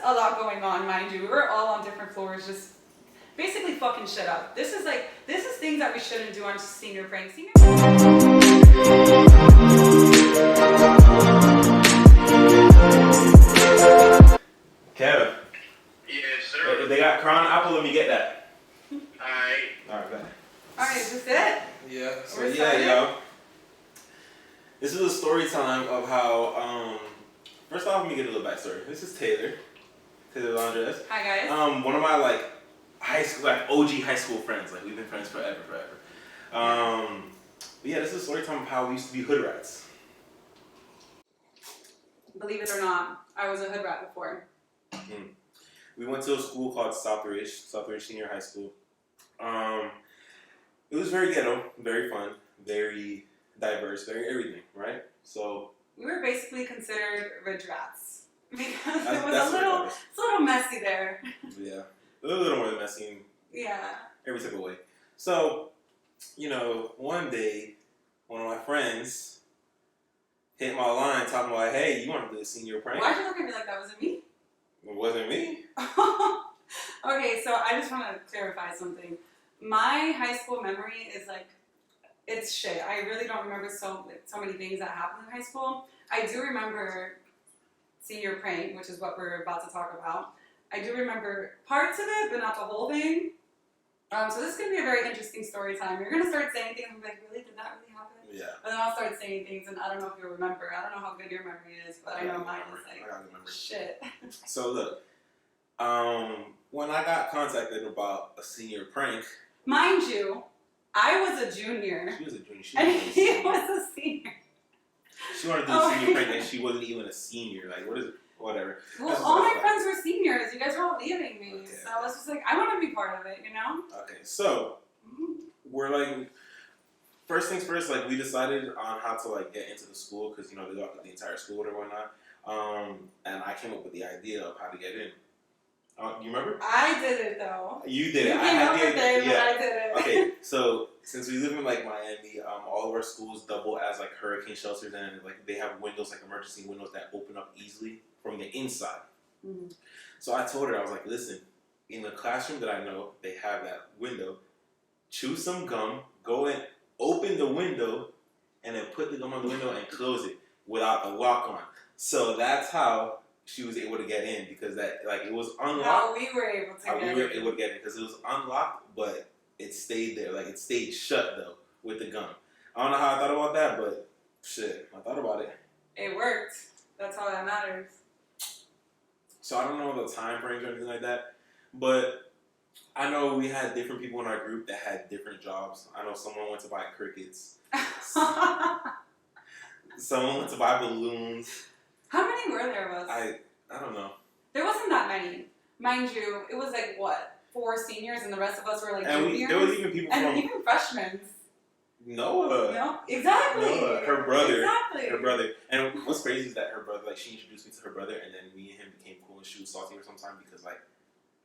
a lot going on, mind you. We were all on different floors, just basically fucking shit up. This is things that we shouldn't do on senior prank. Kev. Yes, sir. If they got Crown Apple, let me get that. Alright. Alright, bet. Alright, is this it? Yeah, so We're yeah, started? yo. This is a story time of how, first off, let me get a little backstory. This is Taylor Landres. Hi guys. One of my high school, OG high school friends. We've been friends forever. But yeah, this is a story time of how we used to be hood rats. Believe it or not, I was a hood rat before. We went to a school called Southridge Senior High School. It was very ghetto, very fun, very diverse, very everything, right? So we were basically considered ridge rats because That's- it was that's it's a little messy there. yeah, a little more messy in Yeah. every type of way. So, one day, one of my friends hit my line talking about, hey, you want to do a senior prank? Why'd you look at me like that? Was it me? It wasn't me. Okay, so I just want to clarify something. My high school memory is it's shit. I really don't remember so many things that happened in high school. I do remember senior prank, which is what we're about to talk about. I do remember parts of it, but not the whole thing. So this is going to be a very interesting story time. You're going to start saying things and be like, really? Did that really happen? Yeah. And then I'll start saying things and I don't know if you'll remember. I don't know how good your memory is, but I know mine is I gotta remember. shit. So look, when I got contacted about a senior prank, Mind you, I was a junior. she was a junior. And he was a senior. She wanted to do a senior prank and she wasn't even a senior. What is it? Whatever. Well, That's all what's my up. friends were seniors. You guys were all leaving me. Okay. So I was just like, I want to be part of it, you know? Okay, so we're first things first, we decided on how to get into the school because they got the entire school or whatnot. And I came up with the idea of how to get in. You remember? I did it though. You did You it. I came had up the with idea. it, but I did it. Okay, so since we live in Miami, all of our schools double as hurricane shelters, and they have windows, emergency windows that open up easily from the inside. Mhm. So I told her, I was like, listen, in the classroom that I know, they have that window. Chew some gum, go in, open the window, and then put the gum on the window and close it without a lock on. So that's how she was able to get in, because it was unlocked. How we were able to How get we were it. able to get it because it was unlocked, but it stayed there. It stayed shut though with the gum. I don't know how I thought about that, but shit, I thought about it. It worked. That's all that matters. So I don't know the time frames or anything like that, but I know we had different people in our group that had different jobs. I know someone went to buy crickets. Someone went to buy balloons. How many were there of us? I don't know. There wasn't that many. Mind you, it was 4 seniors and the rest of us were And juniors. there was even people and from even freshmen. Noah. No? Exactly. Noah, her brother. Exactly. Her brother. And what's crazy is that her brother, she introduced me to her brother, and then me and him became cool, and she was salty or sometime because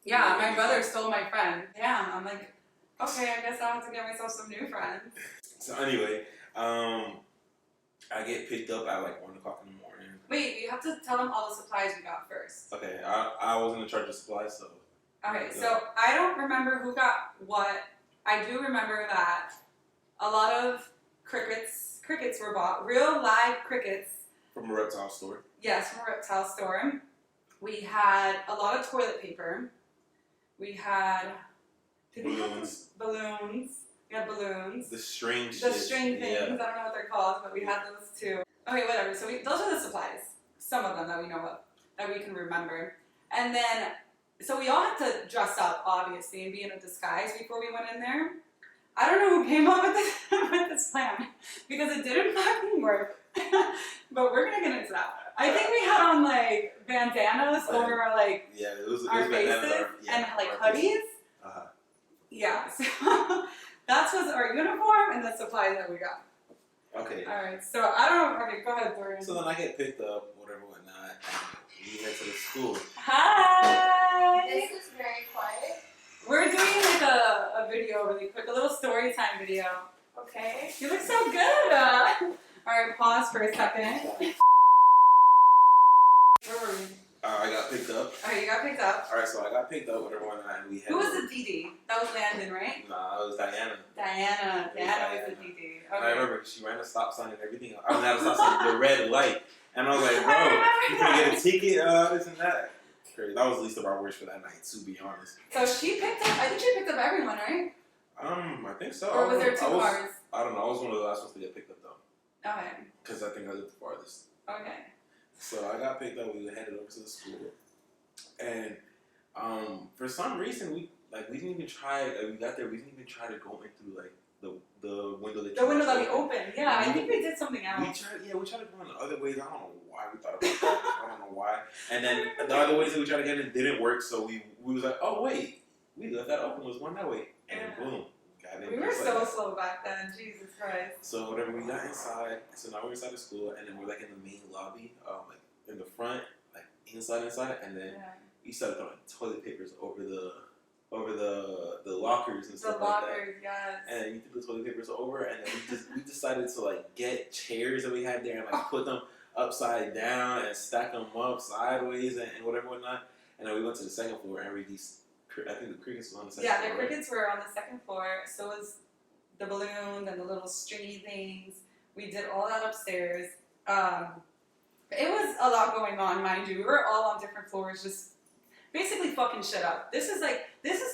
Yeah, my brother stole my friend. Damn, I'm like, okay, I guess I'll have to get myself some new friends. So anyway, I get picked up at 1 o'clock in the morning. Wait, you have to tell them all the supplies we got first. Okay, I wasn't in charge of supplies, so. Okay, Yeah. so I don't remember who got what. I do remember that a lot of crickets were bought, real live crickets. From a reptile store. Yes, from a reptile store. We had a lot of toilet paper. We had Balloons. balloons. We had balloons. The string The shit. string things, Yeah. I don't know what they're called, but we had those too. Okay, whatever. So those are the supplies. Some of them that we know of, that we can remember. And then, so we all had to dress up, obviously, and be in a disguise before we went in there. I don't know who came up with this, with this plan, because it didn't fucking work. But we're gonna get into that. I think we had on bandanas over Yeah, it was our bananas faces and and hoodies. Uh-huh. Yeah, so that was our uniform and the supplies that we got. Okay. Alright, so I don't know. Okay, go ahead, Dorian. So then I get picked up, whatnot, and we head to the school. Hi! This is very quiet. We're doing a video really quick, a little story time video. Okay. You look so good! Alright, pause for a second. Where were we? I got got picked up. Okay, you got picked up. All right, so I got picked up with everyone, and we had. Who was the DD? That was Landon, right? Nah, it was Diana. Diana. Diana was the Diana. DD. And Okay. I remember she ran a stop sign and everything. I mean, not a stop sign, the red light. And I was like, bro, I remember you gonna get a ticket, this and that. Crazy. That was the least of our worries for that night, to be honest. So she picked up. I think she picked up everyone, right? I think so. Or was there two I cars? I don't know. I was one of the last ones to get picked up though, Okay. because I think I lived the farthest. Okay. So I got picked up. We headed over to the school, and for some reason we didn't even try. We got there. We didn't even try to go in through like the window that The window that we opened. Yeah, I think we did something We else. tried to go in the other ways. I don't know why we thought about that. I don't know why. And then the other ways that we tried to get in didn't work. So we was like, oh wait, we left that open. Was one that way, and Yeah. boom, got in. We were just like so that. slow back then. Jesus Christ. So whatever, we got inside. So now we're inside the school, and then we're like in the main lobby, like in the front, like inside, and then Yeah. we started throwing toilet papers over the lockers and The stuff like that. lockers, yes. And you threw the toilet papers over, and then we decided to like get chairs that we had there and like put them upside down and stack them up sideways and whatnot. And then we went to the second floor and released. I think the crickets was on the second Yeah, floor. the crickets were on the second floor. So was the balloons and the little stringy things. We did all that upstairs. It was a lot going on, mind you. We were all on different floors, just basically fucking shit up. This is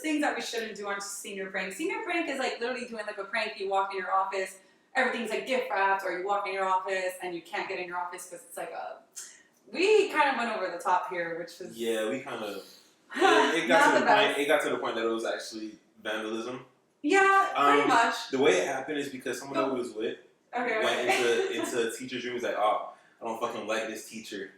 things that we shouldn't do on senior prank. Senior prank is like literally doing like a prank. You walk in your office, everything's like gift wrapped, or you walk in your office and you can't get in your office because it's like a. We kind of went over the top here, which was Yeah, we kind of. It not got to the the best. point. It got to the point that it was actually vandalism. Yeah, pretty Um, much. The way it happened is because someone that we was with Okay. went okay. into a teacher's room. Was like, oh, I don't fucking like this teacher.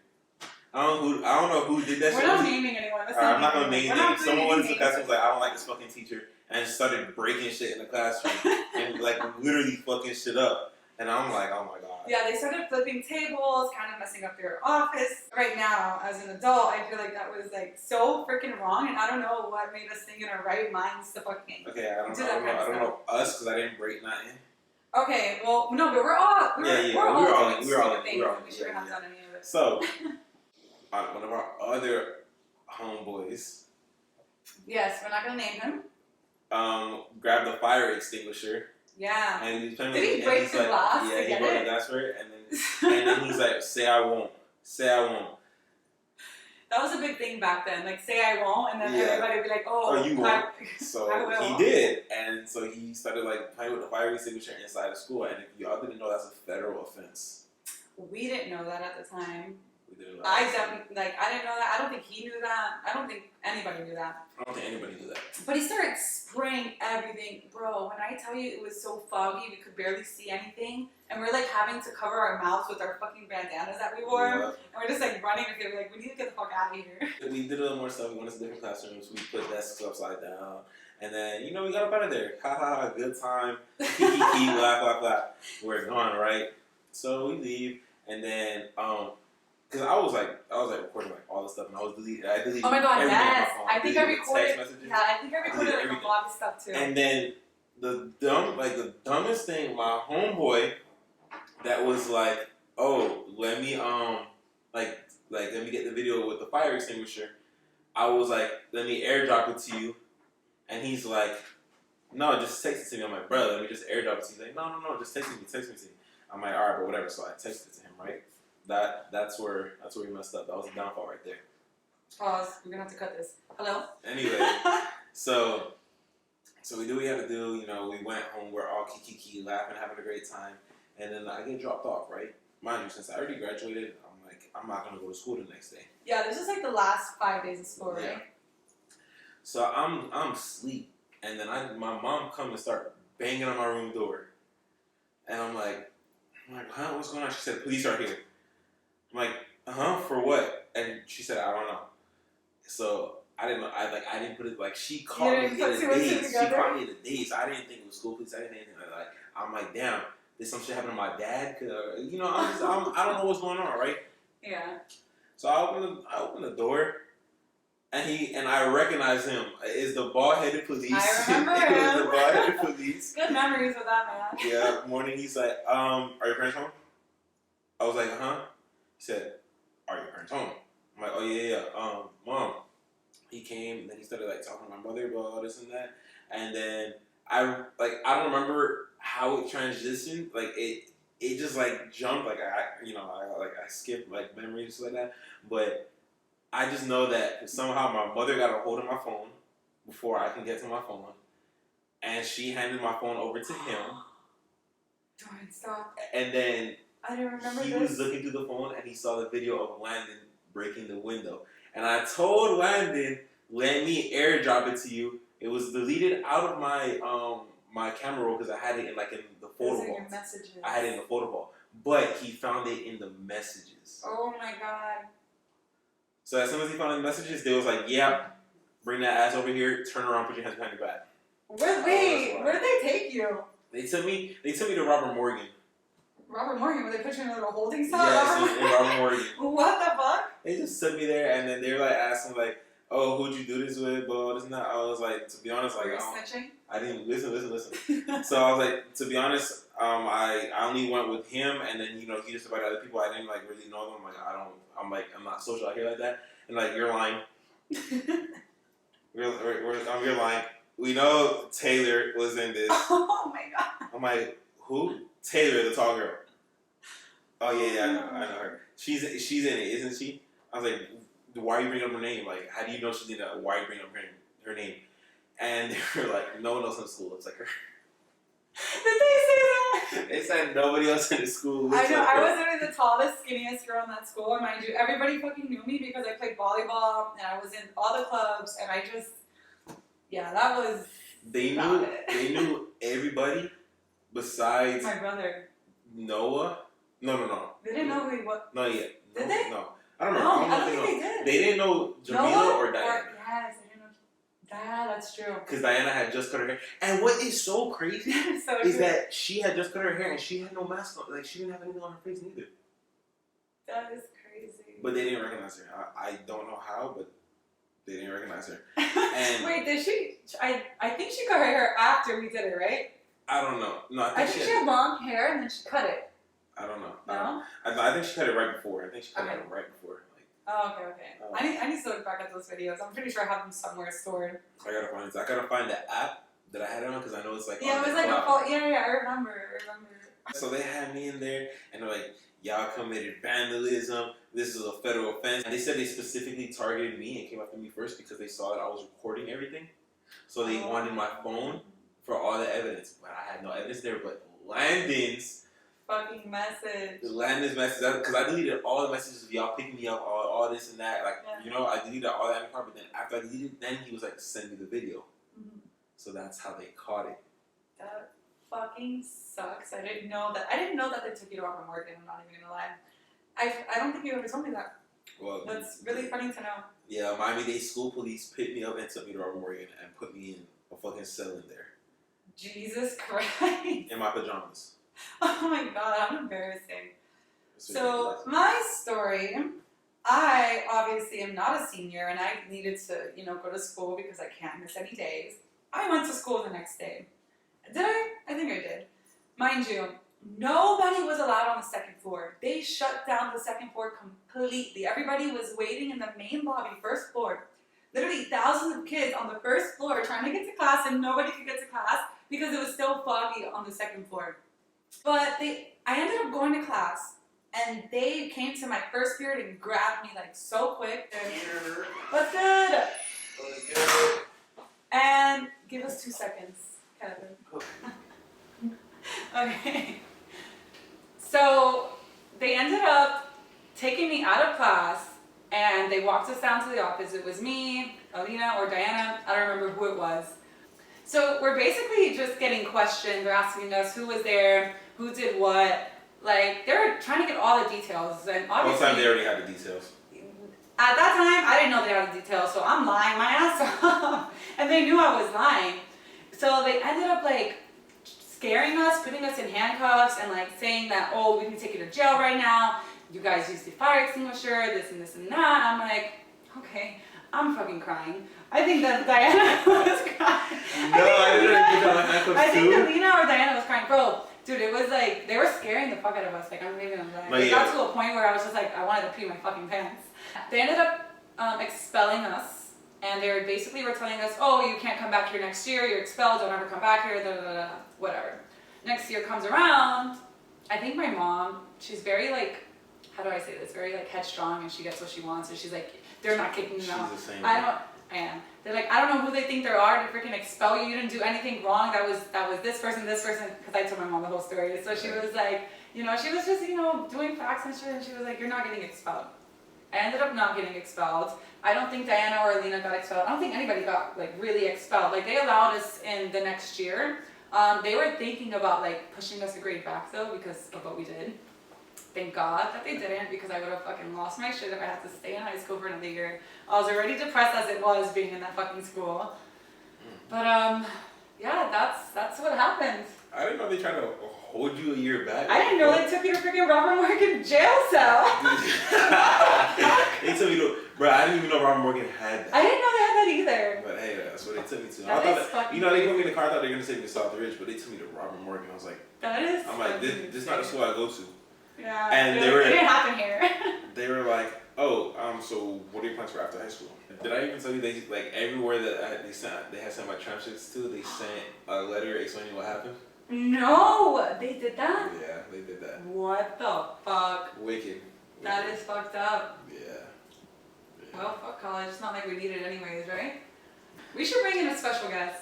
I don't know who did that. We're shit. not naming anyone. Let's I'm not name gonna name anyone. We're names. not Someone went into the naming classroom was like, I don't like this fucking teacher, and started breaking shit in the classroom and like literally fucking shit up. And I'm like, oh my god. Yeah, they started flipping tables, kind of messing up their office. Right now, as an adult, I feel like that was like so freaking wrong, and I don't know what made us think in our right minds to fucking. Okay, I don't Do that kind of know us because I didn't break nothing. Okay, well, no, but we're all We were doing all in. stupid We were all in. things, We were all and we in. shouldn't Yeah, have done any of it. So, one of our other homeboys Yes, we're not gonna name him. grabbed the fire extinguisher Yeah. and he was playing Did with he it, and break he's the like, glass yeah, to he get broke it? the glass for it, and then he's like, say I won't. That was a big thing back then. Like, say I won't, and then Yeah. everybody would be like, oh, Or you won't. I So will. he did, and so he started like playing with the fire extinguisher inside of school. And if y'all didn't know, that's a federal offense. We didn't know that at the time. We didn't know. I that. definitely, I didn't know that. I don't think he knew that. I don't think anybody knew that. I don't think anybody knew that. But he started spraying everything. Bro, when I tell you it was so foggy, we could barely see anything. And we're like having to cover our mouths with our fucking bandanas that we wore. Yeah. And we're just like running because we're like, we need to get the fuck out of here. We did a little more stuff. We went to different classrooms. We put desks upside down. And then, we got up out of there. Ha ha ha, good time. Kiki, laugh, laugh, laugh. We're gone, right? So we leave. And then, because I was recording like all the stuff, and I deleted Oh my god, everything on my yes. phone. I think I Deleted recorded. text messages. Yeah, I think I recorded like everything. a lot of stuff too. And then the dumbest thing, my homeboy, that was like, oh, let me let me get the video with the fire extinguisher. I was like, let me airdrop it to you, and he's like, no, just text it to me. I'm like, brother, let me just airdrop it to you. He's like, no, just text me to you. I'm like, all right, but whatever. So I texted it to him, right? That's where we messed up. That was the downfall right there. Pause. We're gonna have to cut this. Hello? Anyway, so we do what we had to do. We went home. We're all kiki, laughing, having a great time. And then I get dropped off, right? Mind you, since I already graduated, I'm like, I'm not gonna go to school the next day. Yeah, this is like the last 5 days of school, right? Yeah. So I'm asleep, and then my mom come and start banging on my room door, and I'm like, huh, what's going on? She said, police are here. I'm like, for what? And she said, I don't know. So I didn't know. I didn't put it like she caught me in didn't put the two and two days. She together? caught me in the days. I didn't think it was school police. I didn't think anything like that. I'm like, damn, did some shit happen to my dad? I don't know what's going on, right? Yeah. So I open the door, and I recognize him. It's the bald-headed police. I remember It was him. the bald-headed police. Good memories with that man. Yeah. Morning. He's like, are your parents home? I was like, huh. He said, are your parents home? I'm like, oh yeah. Mom, he came and then he started like talking to my mother about all this and that, and then I don't remember how it transitioned. Like it just like jumped. Like I skipped like memories and stuff like that. But I just know that somehow my mother got a hold of my phone before I can get to my phone, and she handed my phone over to him. Darn, stop. And then I didn't remember he this. was looking through the phone and he saw the video of Landon breaking the window. And I told Landon, let me airdrop it to you. It was deleted out of my my camera roll because I had it in the photo Those are your vault. messages. I had it in the photo vault. But he found it in the messages. Oh my god. So as soon as he found the messages, they was like, yeah, bring that ass over here, turn around, put your hands behind your back. Wait, where did they take you? They took me to Robert Morgan. Robert Morgan, where they put you in a little holding cell? Yes, in Robert Morgan. What the fuck? They just took me there, and then they were like asking like, "Oh, who'd you do this with?" Blah, this and that. I was like, to be honest, like Were you snitching? I didn't listen. So I was like, to be honest, I only went with him, and then he just invited other people. I didn't like really know them. I'm not social out here like that. And like, you're lying. You're lying. We know Taylor was in this. Oh my god. I'm like, who? Taylor, the tall girl. Oh yeah, I know her. She's in it, isn't she? I was like, why are you bringing up her name? Like, how do you know she's in it? Why are you bringing up her name? And they were like, no one else in the school looks like her. Did they say that? They said nobody else in the school looks I know, like I her. was literally the tallest, skinniest girl in that school, and mind you, everybody fucking knew me because I played volleyball, and I was in all the clubs, and that was They not knew it. they knew everybody besides My brother. Noah. No. They didn't know who he was. Not yet. Did they? No. I don't No, remember. I don't think they did. They didn't know Jamila Noah or Diana. Yes, they didn't know. Yeah, that's true. Because Diana had just cut her hair. And what is so crazy So is true. that she had just cut her hair and she had no mask on. Like, she didn't have anything on her face neither. That is crazy. But they didn't recognize her. I don't know how, but they didn't recognize her. And wait, did she? I think she cut her hair after we did it, right? I don't know. No, I think she had long hair and then she cut it. I don't know. No? I think she cut it right before. I think she cut Okay. it right before. Like, Oh, okay. I need to look back at those videos. I'm pretty sure I have them somewhere stored. I gotta find the app that I had it on because I know it's like Yeah, on it was the like cloud. I remember. So they had me in there, and they're like, y'all committed vandalism. This is a federal offense. And they said they specifically targeted me and came after me first because they saw that I was recording everything. So they wanted my phone for all the evidence. But I had no evidence there, but Landon's Fucking message. message. Because I deleted all the messages of y'all picking me up, all this and that. Like, Yeah. I deleted all that in the car. But then after I deleted, then he was like, send me the video. Mhm. So that's how they caught it. That fucking sucks. I didn't know that they took you to Robert Morgan. I'm not even gonna lie. I don't think you ever told me that. Well, That's really funny to know. yeah, Miami-Dade school police picked me up and took me to Robert Morgan and put me in a fucking cell in there. Jesus Christ. In my pajamas. Oh my god, I'm embarrassing. It's So, ridiculous. my story, I obviously am not a senior and I needed to, go to school because I can't miss any days. I went to school the next day. Did I? I think I did. Mind you, nobody was allowed on the second floor. They shut down the second floor completely. Everybody was waiting in the main lobby, first floor. Literally thousands of kids on the first floor trying to get to class and nobody could get to class because it was still foggy on the second floor. But I ended up going to class and they came to my first period and grabbed me like so quick. What's good? And give us 2 seconds, Kevin. Okay. So they ended up taking me out of class and they walked us down to the office. It was me, Alina, or Diana. I don't remember who it was. So we're basically just getting questioned. They're asking us who was there, who did what. Like, they're trying to get all the details. And Most obviously, time they already had the details. at that time, I didn't know they had the details, so I'm lying my ass off. And they knew I was lying. So they ended up, like, scaring us, putting us in handcuffs, and, like, saying that, oh, we can take you to jail right now. You guys use the fire extinguisher, this and this and that. I'm like, okay, I'm fucking crying. I think that Diana was crying. I think Alina or Diana was crying. Bro, dude, it was like, they were scaring the fuck out of us. Like, I'm not even gonna lie. Like, It got to a point where I was just like, I wanted to pee my fucking pants. They ended up expelling us, and they basically were telling us, oh, you can't come back here next year, you're expelled, don't ever come back here, da da da da, whatever. Next year comes around, I think my mom, she's very like, how do I say this, very like headstrong, and she gets what she wants, and she's like, they're not kicking you out. She's the same. I am. They're like, I don't know who they think they are to freaking expel you. You didn't do anything wrong. That was this person, because I told my mom the whole story. So she was like, you know, she was just, you know, doing facts and shit, and she was like, you're not getting expelled. I ended up not getting expelled. I don't think Diana or Alina got expelled. I don't think anybody got like really expelled. Like they allowed us in the next year. They were thinking about like pushing us a grade back though because of what we did. Thank God that they didn't, because I would have fucking lost my shit if I had to stay in high school for another year. I was already depressed as it was being in that fucking school. But yeah, that's what happened. I didn't know they tried to hold you a year back. I didn't know they took you to freaking Robert Morgan jail cell. They took me to, bro. I didn't even know Robert Morgan had that. I didn't know they had that either. But hey, that's what they took me to. That I is thought fucking you know, they put me crazy. in the car. I thought they were gonna take me to South Ridge, but they took me to Robert Morgan. I was like, That is. I'm like, this is not the school I go to. Yeah. And it, they were- it didn't happen here. They were like, oh, so what are your plans for after high school? Did I even tell you they like everywhere that they had sent my transcripts to, they sent a letter explaining what happened? No, they did that. Yeah, they did that. What the fuck? Wicked. That is fucked up. Yeah. Well, fuck college. It's not like we need it anyways, right? We should bring in a special guest.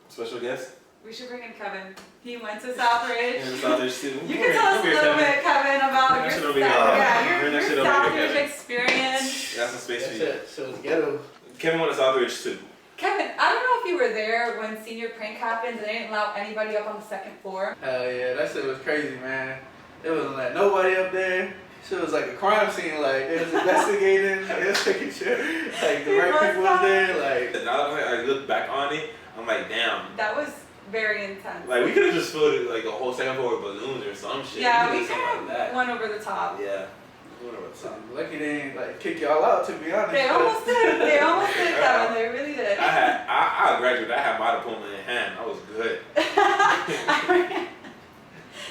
Special guest? We should bring in Kevin. He went to Southridge. And South Ridge too. You can tell us a little bit, Kevin, about Bring that your shit over here. Bring that shit your over here, Southridge Kevin. experience. That's some space That for you. shit was ghetto. Kevin went to South Ridge too. Kevin, I don't know if you were there when senior prank happened and they didn't allow anybody up on the second floor. Hell yeah, that shit was crazy, man. It wasn't like nobody up there. Shit was like a crime scene. Like they was investigating. They was making sure like the right people was there. Like Now that I look back on it, I'm like, damn. That was very intense. Like we could have just filled it like the whole second floor with balloons or some shit. Yeah, could've we done something kind of like that. went over the top. Yeah. We went over the top. lucky they ain't like kick y'all out, to be honest. They almost did. They almost did, Kevin. They really did. I graduated. I had my diploma in hand. I was good.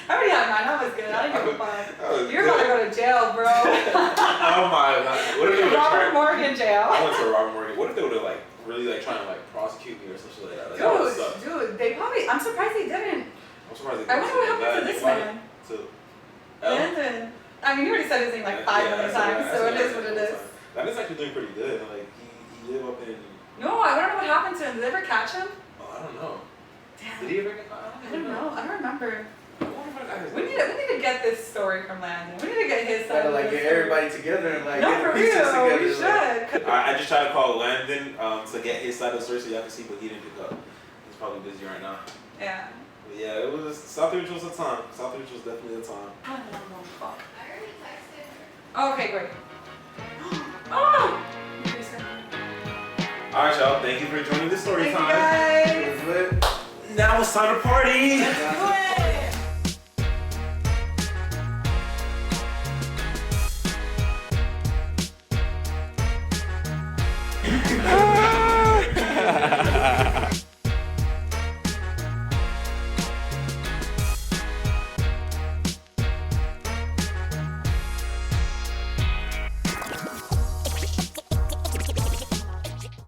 I already had mine. That was good. I didn't give a fuck. I was You're about to good. go to jail, bro. Oh my god. What if they would Robert have Morgan jail. I went to Robert Morgan. What if they would have like really like trying to like prosecute me or something like that? Like, that would suck. Dude, they probably. I'm surprised they didn't. I'm surprised they I wonder what didn't happened to say this that. man. To Landon. I mean, you already said his name like 5 million times, so it is what it is. That is actually doing pretty good. Like he live up in. No, I don't know what happened to him. Did they ever catch him? Oh, I don't know. Damn. Did he ever get? I don't know. I don't remember. I wonder if I got his We need to get this story from Landon. We need to get his side Gotta of like the get story. everybody together and like No, get for the pieces real. together. We like- should. I just tried to call Landon to get his side of the story so y'all can see, but he didn't pick up. He's probably busy right now. Yeah. But yeah, it was Southridge was a time. Southridge was definitely a time. I don't know. Fuck. I already texted her. Oh, okay, great. Oh! All right, y'all. Thank you for joining the story Thank you time. guys. It was lit. Now it's time to party. Let's do it.